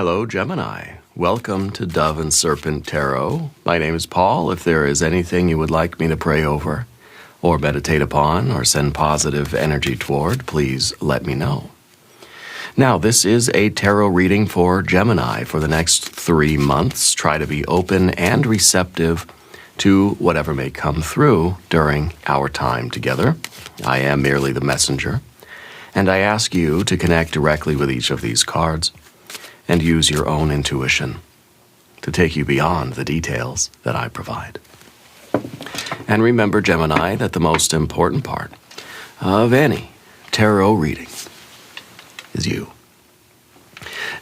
Hello, Gemini. Welcome to Dove and Serpent Tarot. My name is Paul. If there is anything you would like me to pray over, or meditate upon, or send positive energy toward, please let me know. Now, this is a tarot reading for Gemini for the next 3 months. Try to be open and receptive to whatever may come through during our time together. I am merely the messenger, and I ask you to connect directly with each of these cards and use your own intuition to take you beyond the details that I provide. And remember, Gemini, that the most important part of any tarot reading is you.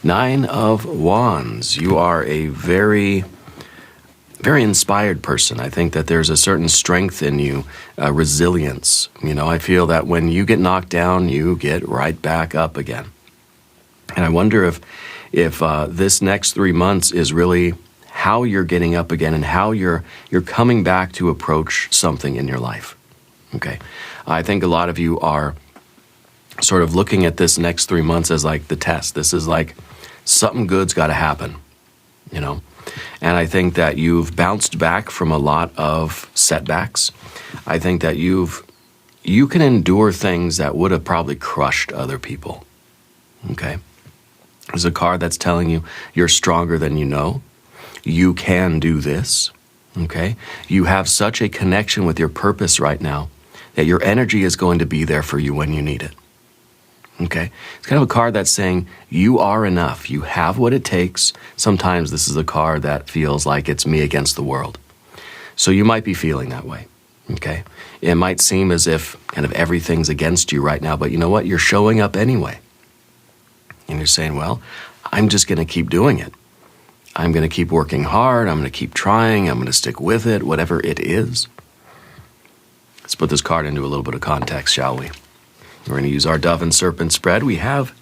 9 of Wands. You are a very inspired person. I think that there's a certain strength in you, resilience. I feel that when you get knocked down, you get right back up again. And I wonder if this next 3 months is really how you're getting up again and how you're coming back to approach something in your life. Okay, I think a lot of you are sort of looking at this next 3 months as like the test. This is like something good's got to happen, And I think that you've bounced back from a lot of setbacks. I think that you can endure things that would have probably crushed other people. Okay. There's a card that's telling you you're stronger than you know. You can do this, okay? You have such a connection with your purpose right now that your energy is going to be there for you when you need it, okay? It's kind of a card that's saying you are enough. You have what it takes. Sometimes this is a card that feels like it's me against the world. So you might be feeling that way, okay? It might seem as if kind of everything's against you right now, but you know what? You're showing up anyway. And you're saying, well, I'm just going to keep doing it. I'm going to keep working hard. I'm going to keep trying. I'm going to stick with it, whatever it is. Let's put this card into a little bit of context, shall we? We're going to use our Dove and Serpent spread. We have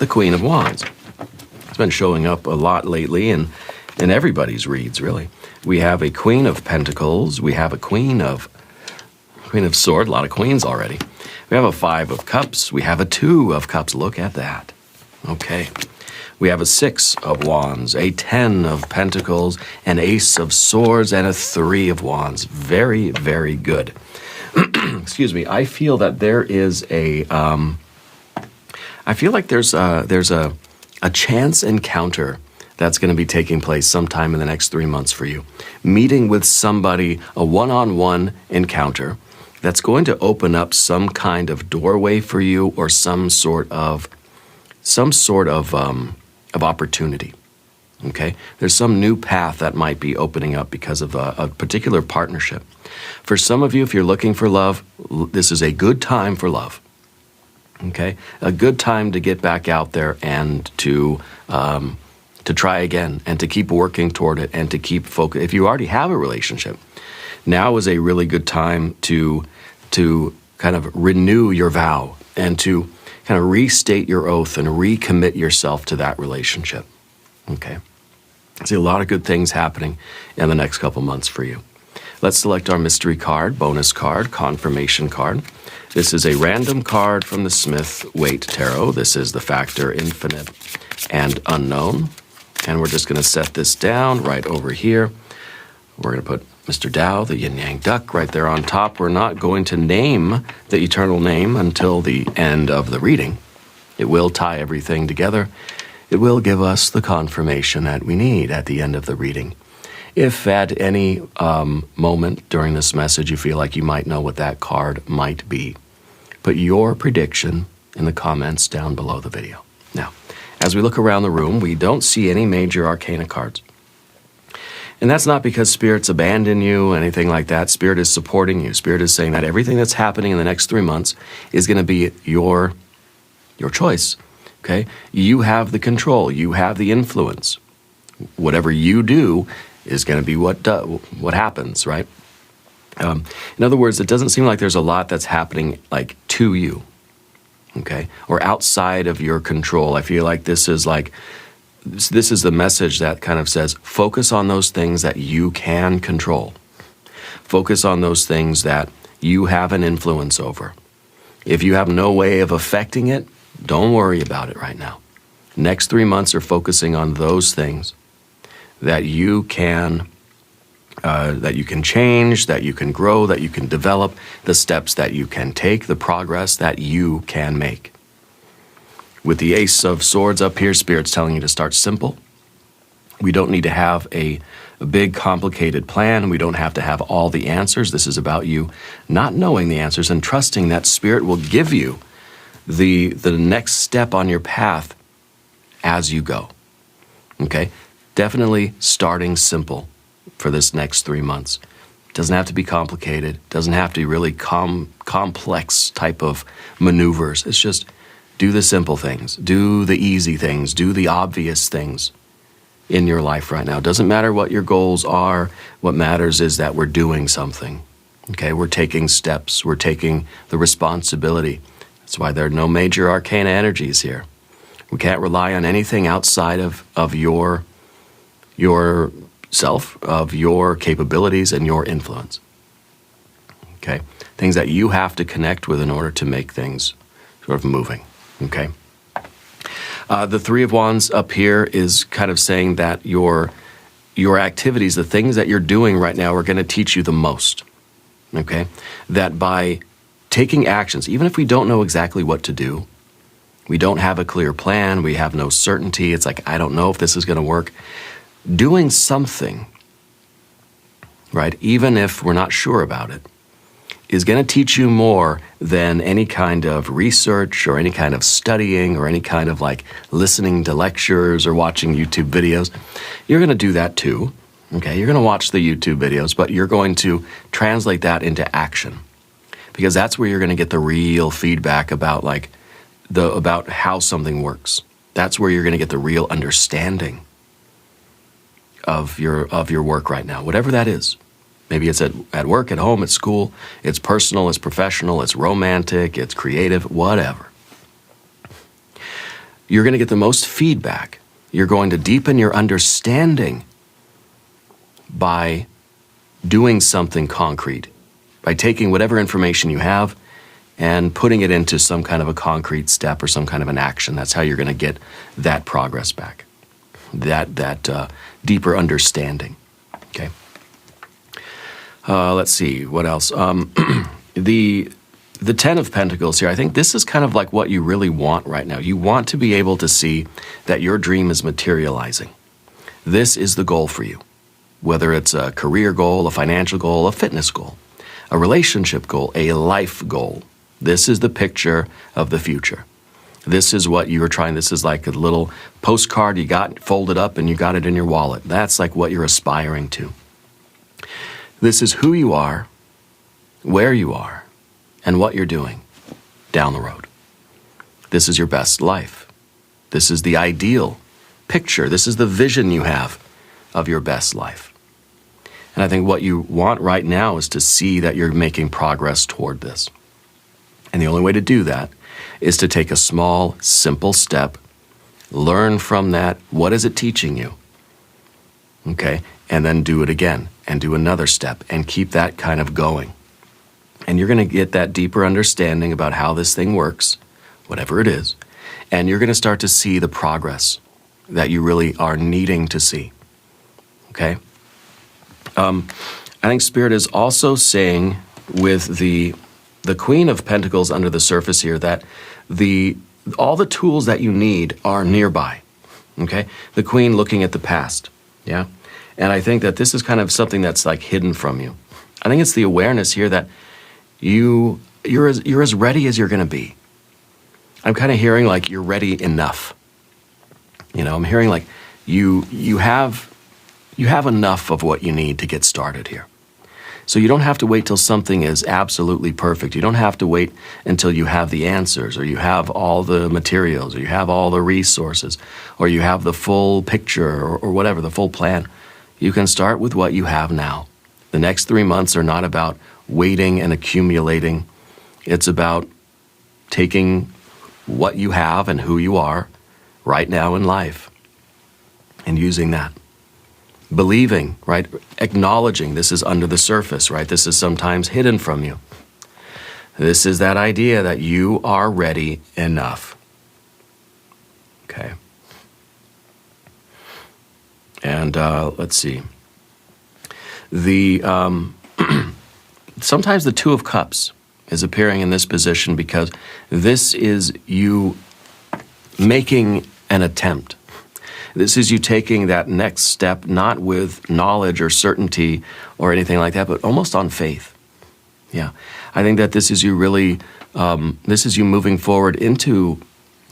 the Queen of Wands. It's been showing up a lot lately in everybody's reads, really. We have a Queen of Pentacles. We have a Queen of Swords. A lot of queens already. We have a 5 of Cups. We have a 2 of Cups. Look at that. Okay, we have a 6 of Wands, a 10 of Pentacles, an Ace of Swords, and a 3 of Wands. Very, very good. Excuse me. I feel that there is I feel like there's a chance encounter that's going to be taking place sometime in the next 3 months for you. Meeting with somebody, a one-on-one encounter that's going to open up some kind of doorway for you or some sort of opportunity, okay? There's some new path that might be opening up because of a particular partnership. For some of you, if you're looking for love, this is a good time for love, okay? A good time to get back out there and to try again and to keep working toward it and to keep focus. If you already have a relationship, now is a really good time to kind of renew your vow and to kind of restate your oath and recommit yourself to that relationship, okay? I see a lot of good things happening in the next couple months for you. Let's select our mystery card, bonus card, confirmation card. This is a random card from the Smith-Waite Tarot. This is the factor infinite and unknown. And we're just going to set this down right over here. We're going to put Mr. Tao, the yin-yang duck, right there on top. We're not going to name the eternal name until the end of the reading. It will tie everything together. It will give us the confirmation that we need at the end of the reading. If at any moment during this message you feel like you might know what that card might be, put your prediction in the comments down below the video. Now, as we look around the room, we don't see any major arcana cards. And that's not because Spirit's abandoned you, anything like that. Spirit is supporting you. Spirit is saying that everything that's happening in the next 3 months is going to be your choice, okay? You have the control. You have the influence. Whatever you do is going to be what happens, right? In other words, it doesn't seem like there's a lot that's happening like to you, okay? Or outside of your control. I feel like this is the message that kind of says, focus on those things that you can control. Focus on those things that you have an influence over. If you have no way of affecting it, don't worry about it right now. Next 3 months are focusing on those things that you can change, that you can grow, that you can develop, the steps that you can take, the progress that you can make. With the Ace of Swords up here, Spirit's telling you to start simple. We don't need to have a big, complicated plan. We don't have to have all the answers. This is about you not knowing the answers and trusting that Spirit will give you the next step on your path as you go. Okay? Definitely starting simple for this next 3 months. Doesn't have to be complicated. Doesn't have to be really complex type of maneuvers. It's just do the simple things. Do the easy things. Do the obvious things in your life right now. It doesn't matter what your goals are. What matters is that we're doing something. Okay? We're taking steps. We're taking the responsibility. That's why there are no major arcana energies here. We can't rely on anything outside of your self, of your capabilities and your influence. Okay? Things that you have to connect with in order to make things sort of moving. Okay? The Three of Wands up here is kind of saying that your activities, the things that you're doing right now are going to teach you the most. Okay? That by taking actions, even if we don't know exactly what to do, we don't have a clear plan, we have no certainty, it's like, I don't know if this is going to work. Doing something, right, even if we're not sure about it, is going to teach you more than any kind of research or any kind of studying or any kind of like listening to lectures or watching YouTube videos. You're going to do that too, okay? You're going to watch the YouTube videos, but you're going to translate that into action, because that's where you're going to get the real feedback about like about how something works. That's where you're going to get the real understanding of your work right now, whatever that is. Maybe it's at work, at home, at school, it's personal, it's professional, it's romantic, it's creative, whatever. You're going to get the most feedback. You're going to deepen your understanding by doing something concrete, by taking whatever information you have and putting it into some kind of a concrete step or some kind of an action. That's how you're going to get that progress back, that deeper understanding. Okay. Let's see, what else? The Ten of Pentacles here, I think this is kind of like what you really want right now. You want to be able to see that your dream is materializing. This is the goal for you, whether it's a career goal, a financial goal, a fitness goal, a relationship goal, a life goal. This is the picture of the future. This is what you were trying. This is like a little postcard you got folded up and you got it in your wallet. That's like what you're aspiring to. This is who you are, where you are, and what you're doing down the road. This is your best life. This is the ideal picture. This is the vision you have of your best life. And I think what you want right now is to see that you're making progress toward this. And the only way to do that is to take a small, simple step, learn from that. What is it teaching you? Okay, and then do it again and do another step and keep that kind of going. And you're going to get that deeper understanding about how this thing works, whatever it is, and you're going to start to see the progress that you really are needing to see. Okay? I think Spirit is also saying with the Queen of Pentacles under the surface here that all the tools that you need are nearby. Okay? The Queen looking at the past. Yeah? And I think that this is kind of something that's like hidden from you. I think it's the awareness here that you're as ready as you're going to be. I'm kind of hearing like you're ready enough. You know, I'm hearing like you have enough of what you need to get started here. So you don't have to wait till something is absolutely perfect. You don't have to wait until you have the answers, or you have all the materials, or you have all the resources, or you have the full picture, or whatever, the full plan. You can start with what you have now. The next 3 months are not about waiting and accumulating. It's about taking what you have and who you are right now in life and using that. Believing, right? Acknowledging this is under the surface, right? This is sometimes hidden from you. This is that idea that you are ready enough. Okay. And let's see. Sometimes the Two of Cups is appearing in this position because this is you making an attempt. This is you taking that next step, not with knowledge or certainty or anything like that, but almost on faith. Yeah. I think that this is you really, this is you moving forward into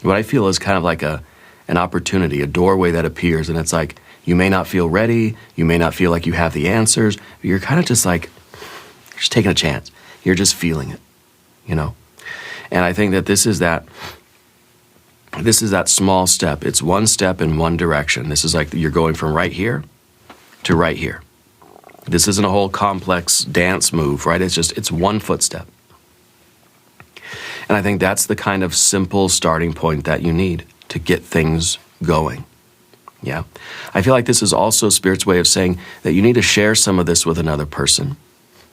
what I feel is kind of like an opportunity, a doorway that appears. And it's like, you may not feel ready. You may not feel like you have the answers. But you're kind of just like, just taking a chance. You're just feeling it, you know? And I think that this is that small step. It's one step in one direction. This is like you're going from right here to right here. This isn't a whole complex dance move, right? It's one footstep. And I think that's the kind of simple starting point that you need to get things going. Yeah. I feel like this is also Spirit's way of saying that you need to share some of this with another person.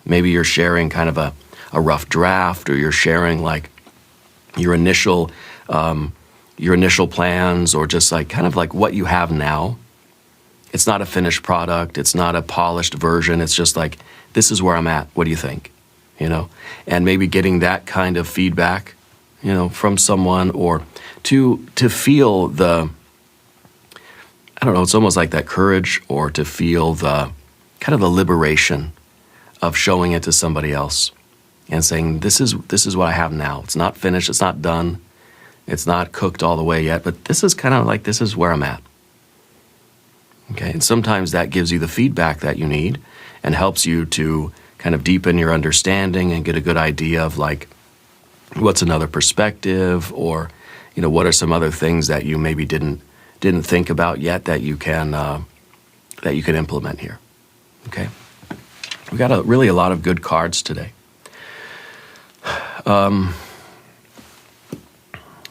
Maybe you're sharing kind of a rough draft, or you're sharing like your initial plans, or just like kind of like what you have now. It's not a finished product. It's not a polished version. It's just like, this is where I'm at. What do you think? You know, and maybe getting that kind of feedback, you know, from someone, or to feel the, I don't know, it's almost like that courage, or to feel the kind of the liberation of showing it to somebody else and saying, this is what I have now. It's not finished. It's not done. It's not cooked all the way yet, but this is kind of like, this is where I'm at. Okay, and sometimes that gives you the feedback that you need and helps you to kind of deepen your understanding and get a good idea of like, what's another perspective, or, you know, what are some other things that you maybe didn't think about yet that you can implement here. Okay, we got really a lot of good cards today.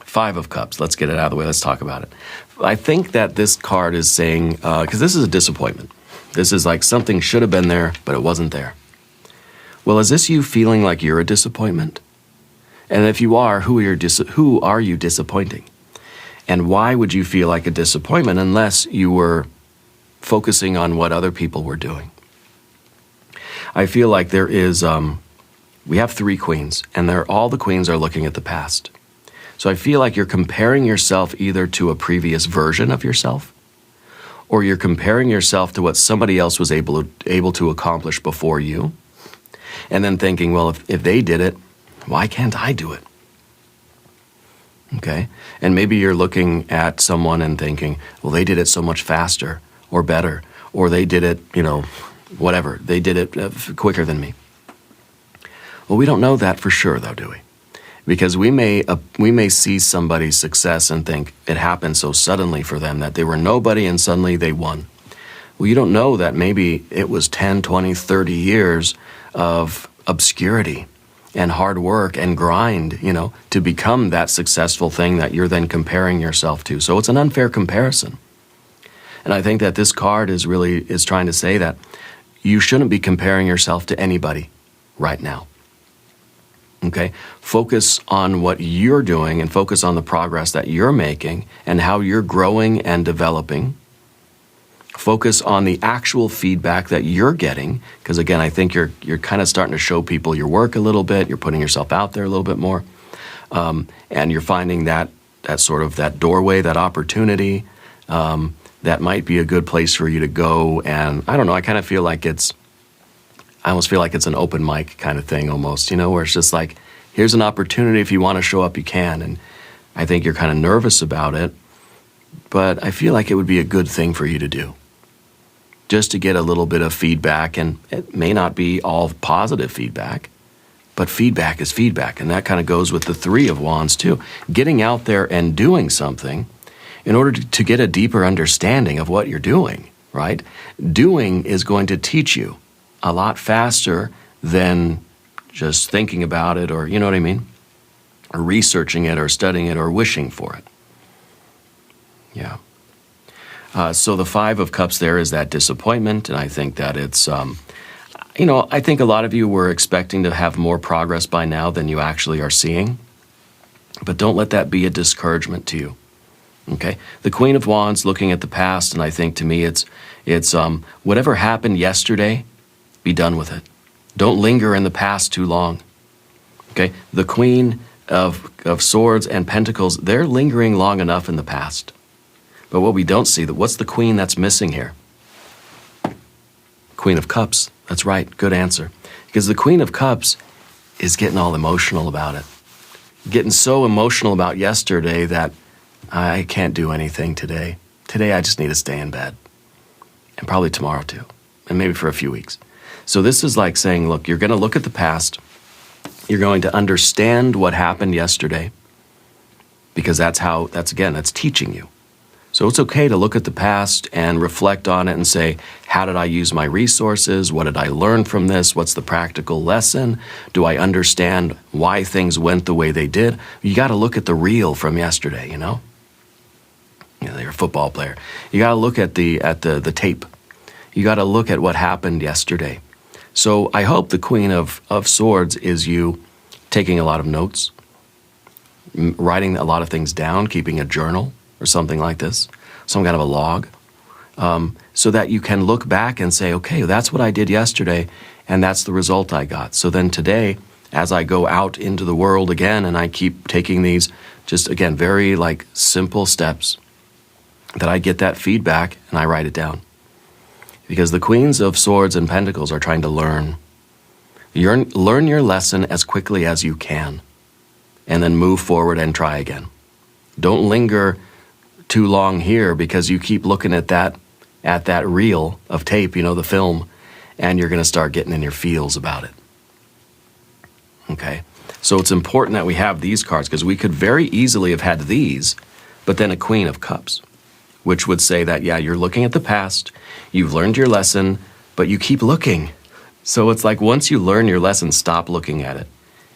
Five of Cups. Let's get it out of the way. Let's talk about it. I think that this card is saying, because this is a disappointment. This is like something should have been there, but it wasn't there. Well, is this you feeling like you're a disappointment? And if you are, who are you disappointing? And why would you feel like a disappointment unless you were focusing on what other people were doing? I feel like there is, we have three queens, and all the queens are looking at the past. So I feel like you're comparing yourself either to a previous version of yourself, or you're comparing yourself to what somebody else was able to accomplish before you, and then thinking, well, if they did it, why can't I do it? Okay? And maybe you're looking at someone and thinking, well, they did it so much faster or better, or they did it, you know, whatever. They did it quicker than me. Well, we don't know that for sure, though, do we? Because we may see somebody's success and think it happened so suddenly for them that they were nobody and suddenly they won. Well, you don't know that maybe it was 10, 20, 30 years of obscurity and hard work and grind, you know, to become that successful thing that you're then comparing yourself to. So it's an unfair comparison. And I think that this card is trying to say that you shouldn't be comparing yourself to anybody right now. Okay? Focus on what you're doing and focus on the progress that you're making and how you're growing and developing. Focus on the actual feedback that you're getting, because again, I think you're kind of starting to show people your work a little bit. You're putting yourself out there a little bit more, and you're finding that sort of that doorway, that opportunity, that might be a good place for you to go. And I don't know. I almost feel like it's an open mic kind of thing almost, you know, where it's just like, here's an opportunity. If you want to show up, you can. And I think you're kind of nervous about it, but I feel like it would be a good thing for you to do, just to get a little bit of feedback. And it may not be all positive feedback, but feedback is feedback. And that kind of goes with the Three of Wands too. Getting out there and doing something in order to get a deeper understanding of what you're doing, right? Doing is going to teach you a lot faster than just thinking about it, or, you know what I mean? Or researching it or studying it or wishing for it. Yeah. So the Five of Cups there is that disappointment, and I think that it's, you know, I think a lot of you were expecting to have more progress by now than you actually are seeing, but don't let that be a discouragement to you, Okay, the Queen of Wands looking at the past, and I think to me it's whatever happened yesterday, be done with it. Don't linger in the past too long. Okay, the Queen of Swords and Pentacles, they're lingering long enough in the past. But what we don't see, what's the Queen that's missing here? Queen of Cups. That's right, good answer. Because the Queen of Cups is getting all emotional about it. Getting so emotional about yesterday that I can't do anything today. Today I just need to stay in bed. And probably tomorrow too. And maybe for a few weeks. So this is like saying, look, you're going to look at the past. You're going to understand what happened yesterday. Because that's teaching you. So it's okay to look at the past and reflect on it and say, how did I use my resources? What did I learn from this? What's the practical lesson? Do I understand why things went the way they did? You got to look at the reel from yesterday, you know? You're a football player. You got to look at the tape. You got to look at what happened yesterday. So I hope the Queen of Swords is you taking a lot of notes, writing a lot of things down, keeping a journal or something like this, some kind of a log, so that you can look back and say, okay, that's what I did yesterday, and that's the result I got. So then today, as I go out into the world again, and I keep taking these, just again, very like simple steps, that I get that feedback and I write it down. Because the Queens of Swords and Pentacles are trying to learn. Learn your lesson as quickly as you can, and then move forward and try again. Don't linger too long here because you keep looking at that reel of tape, you know, the film, and you're going to start getting in your feels about it. Okay? So it's important that we have these cards because we could very easily have had these, but then a Queen of Cups, which would say that, yeah, you're looking at the past, you've learned your lesson, but you keep looking. So it's like once you learn your lesson, stop looking at it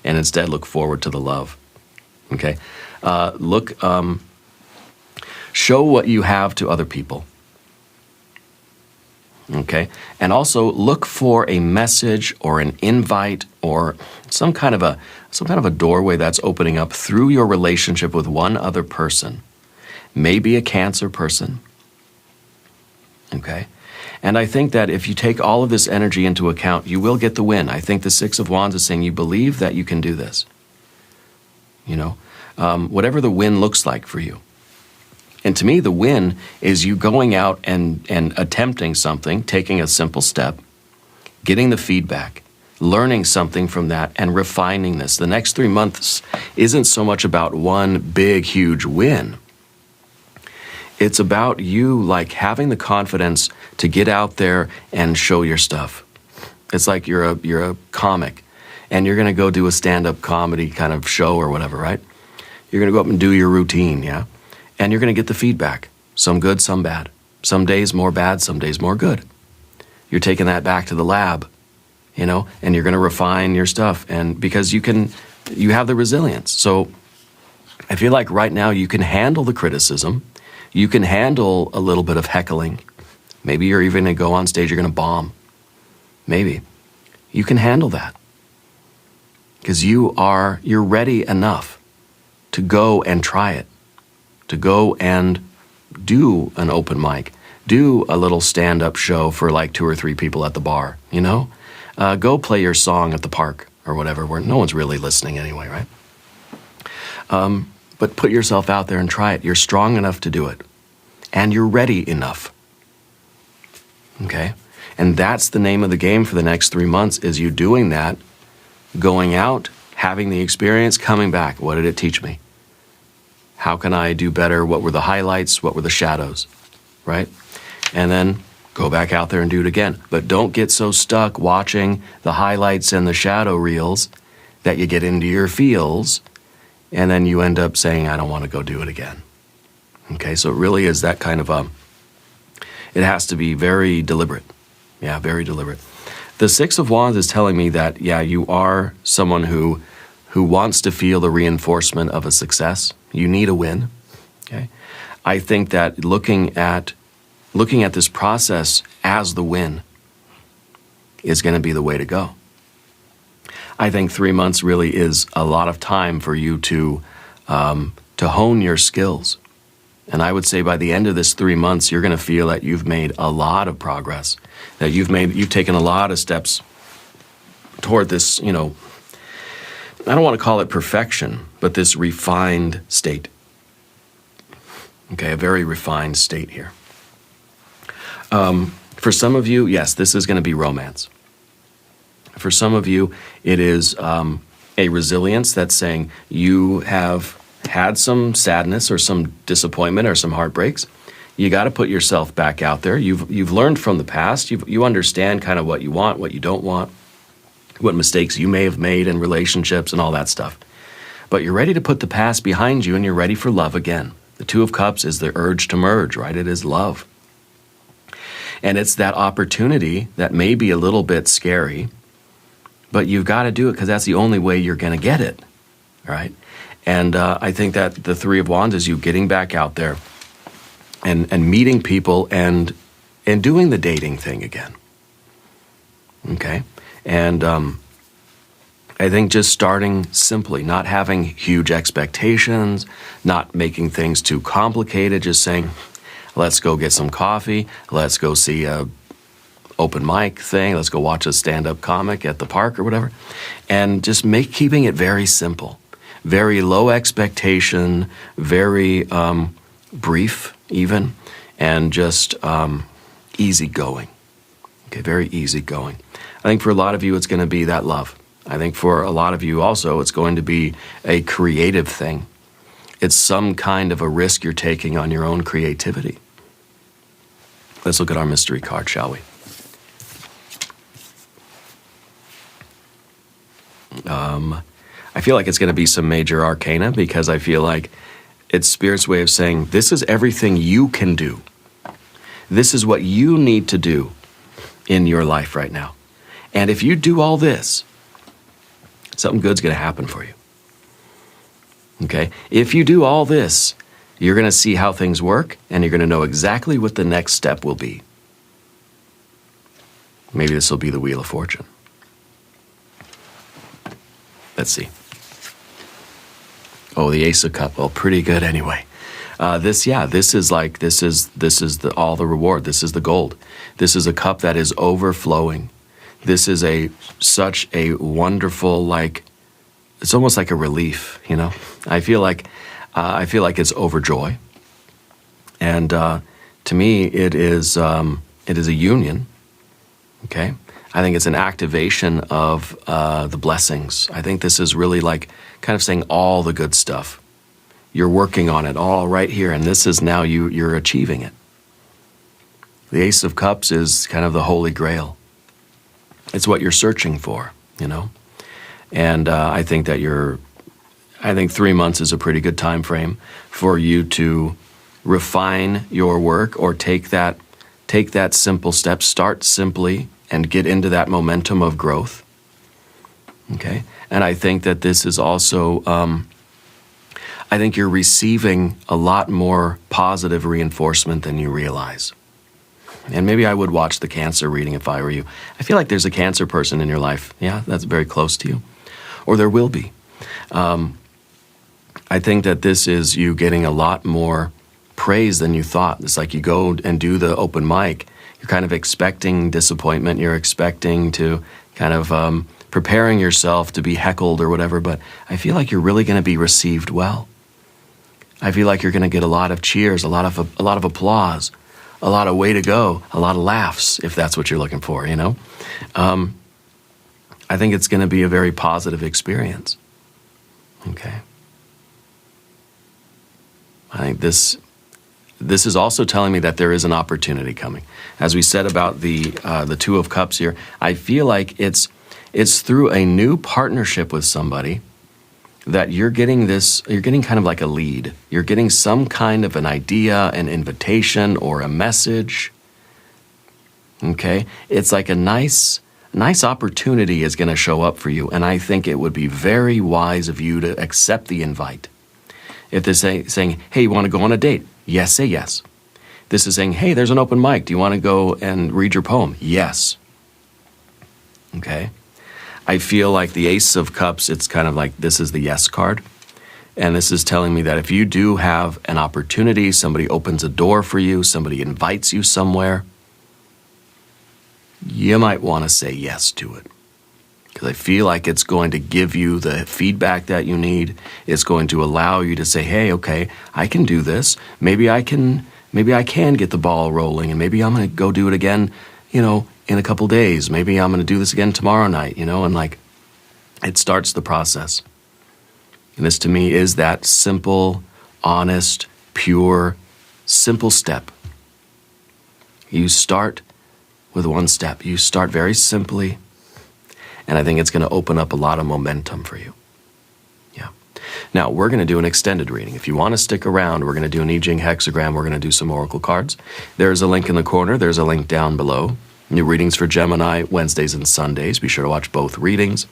and instead look forward to the love. Okay? Show what you have to other people. Okay? And also look for a message or an invite or some kind of a doorway that's opening up through your relationship with one other person. Maybe a Cancer person. Okay? And I think that if you take all of this energy into account, you will get the win. I think the Six of Wands is saying you believe that you can do this. You know? Whatever the win looks like for you. And to me, the win is you going out and attempting something, taking a simple step, getting the feedback, learning something from that, and refining this. The next 3 months isn't so much about one big, huge win. It's about you like having the confidence to get out there and show your stuff. It's like you're a comic, and you're going to go do a stand-up comedy kind of show or whatever, right? You're going to go up and do your routine, yeah? And you're going to get the feedback. Some good, some bad. Some days more bad, some days more good. You're taking that back to the lab, you know, and you're going to refine your stuff. And because you have the resilience. So I feel like right now you can handle the criticism. You can handle a little bit of heckling. Maybe you're even going to go on stage, you're going to bomb. Maybe. You can handle that. Because you're ready enough to go and try it. To go and do an open mic. Do a little stand-up show for like 2 or 3 people at the bar, you know? Go play your song at the park or whatever, where no one's really listening anyway, right? But put yourself out there and try it. You're strong enough to do it. And you're ready enough. Okay? And that's the name of the game for the next 3 months, is you doing that, going out, having the experience, coming back. What did it teach me? How can I do better? What were the highlights? What were the shadows? Right? And then go back out there and do it again. But don't get so stuck watching the highlights and the shadow reels that you get into your feels and then you end up saying, I don't want to go do it again. Okay, so it really is that kind of it has to be very deliberate. Yeah, very deliberate. The Six of Wands is telling me that, yeah, you are someone who wants to feel the reinforcement of a success. You need a win. Okay, I think that looking at this process as the win is going to be the way to go. I think 3 months really is a lot of time for you to hone your skills And I would say by the end of this 3 months, you're going to feel that you've made a lot of progress, that you've taken a lot of steps toward this, I don't want to call it perfection, but this refined state. Okay, a very refined state here. For some of you, yes, this is going to be romance. For some of you, it is a resilience that's saying you have had some sadness or some disappointment or some heartbreaks. You got to put yourself back out there. You've learned from the past. You understand kind of what you want, what you don't want, what mistakes you may have made in relationships and all that stuff. But you're ready to put the past behind you and you're ready for love again. The Two of Cups is the urge to merge, right? It is love. And it's that opportunity that may be a little bit scary, but you've got to do it because that's the only way you're going to get it, right? And I think that the Three of Wands is you getting back out there and meeting people and doing the dating thing again, okay? And I think just starting simply, not having huge expectations, not making things too complicated, just saying, let's go get some coffee, let's go see a open mic thing, let's go watch a stand-up comic at the park or whatever, and just keeping it very simple, very low expectation, very brief even, and just easygoing. Okay, very easygoing. I think for a lot of you, it's going to be that love. I think for a lot of you also, it's going to be a creative thing. It's some kind of a risk you're taking on your own creativity. Let's look at our mystery card, shall we? I feel like it's going to be some major arcana because I feel like it's Spirit's way of saying, this is everything you can do. This is what you need to do in your life right now. And if you do all this, something good's going to happen for you. Okay? If you do all this, you're going to see how things work, and you're going to know exactly what the next step will be. Maybe this will be the Wheel of Fortune. Let's see. Oh, the Ace of Cups. Well, pretty good anyway. This is all the reward. This is the gold. This is a cup that is overflowing. This is such a wonderful, it's almost like a relief, I feel like it's overjoy. And to me, it is a union. Okay? I think it's an activation of the blessings. I think this is really kind of saying all the good stuff. You're working on it all right here, and this is now you're achieving it. The Ace of Cups is kind of the Holy Grail. It's what you're searching for, And I think that 3 months is a pretty good time frame for you to refine your work or take that simple step, start simply, and get into that momentum of growth. Okay? And I think that this is also, I think you're receiving a lot more positive reinforcement than you realize. And maybe I would watch the Cancer reading if I were you. I feel like there's a Cancer person in your life. Yeah, that's very close to you. Or there will be. I think that this is you getting a lot more praise than you thought. It's like you go and do the open mic. You're kind of expecting disappointment. You're expecting to kind of preparing yourself to be heckled or whatever. But I feel like you're really going to be received well. I feel like you're going to get a lot of cheers, a lot of applause, a lot of way to go, a lot of laughs, if that's what you're looking for, I think it's going to be a very positive experience. Okay. I think this is also telling me that there is an opportunity coming. As we said about the Two of Cups here, I feel like it's through a new partnership with somebody that you're getting kind of like a lead. You're getting some kind of an idea, an invitation, or a message. Okay? It's like a nice opportunity is going to show up for you, and I think it would be very wise of you to accept the invite. If they're saying, hey, you want to go on a date? Yes, say yes. This is saying, hey, there's an open mic. Do you want to go and read your poem? Yes. Okay? I feel like the Ace of Cups, it's kind of like this is the yes card. And this is telling me that if you do have an opportunity, somebody opens a door for you, somebody invites you somewhere, you might want to say yes to it. Because I feel like it's going to give you the feedback that you need. It's going to allow you to say, hey, okay, I can do this. Maybe I can get the ball rolling, and maybe I'm going to go do it again, in a couple days. Maybe I'm going to do this again tomorrow night, and like, it starts the process. And this to me is that simple, honest, pure, simple step. You start with one step. You start very simply, and I think it's going to open up a lot of momentum for you. Yeah. Now, we're going to do an extended reading. If you want to stick around, we're going to do an I Ching hexagram. We're going to do some oracle cards. There's a link in the corner. There's a link down below. New readings for Gemini, Wednesdays and Sundays. Be sure to watch both readings.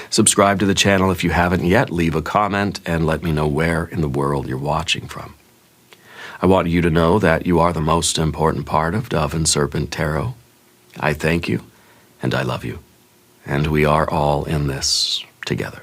Subscribe to the channel if you haven't yet. Leave a comment and let me know where in the world you're watching from. I want you to know that you are the most important part of Dove and Serpent Tarot. I thank you, and I love you. And we are all in this together.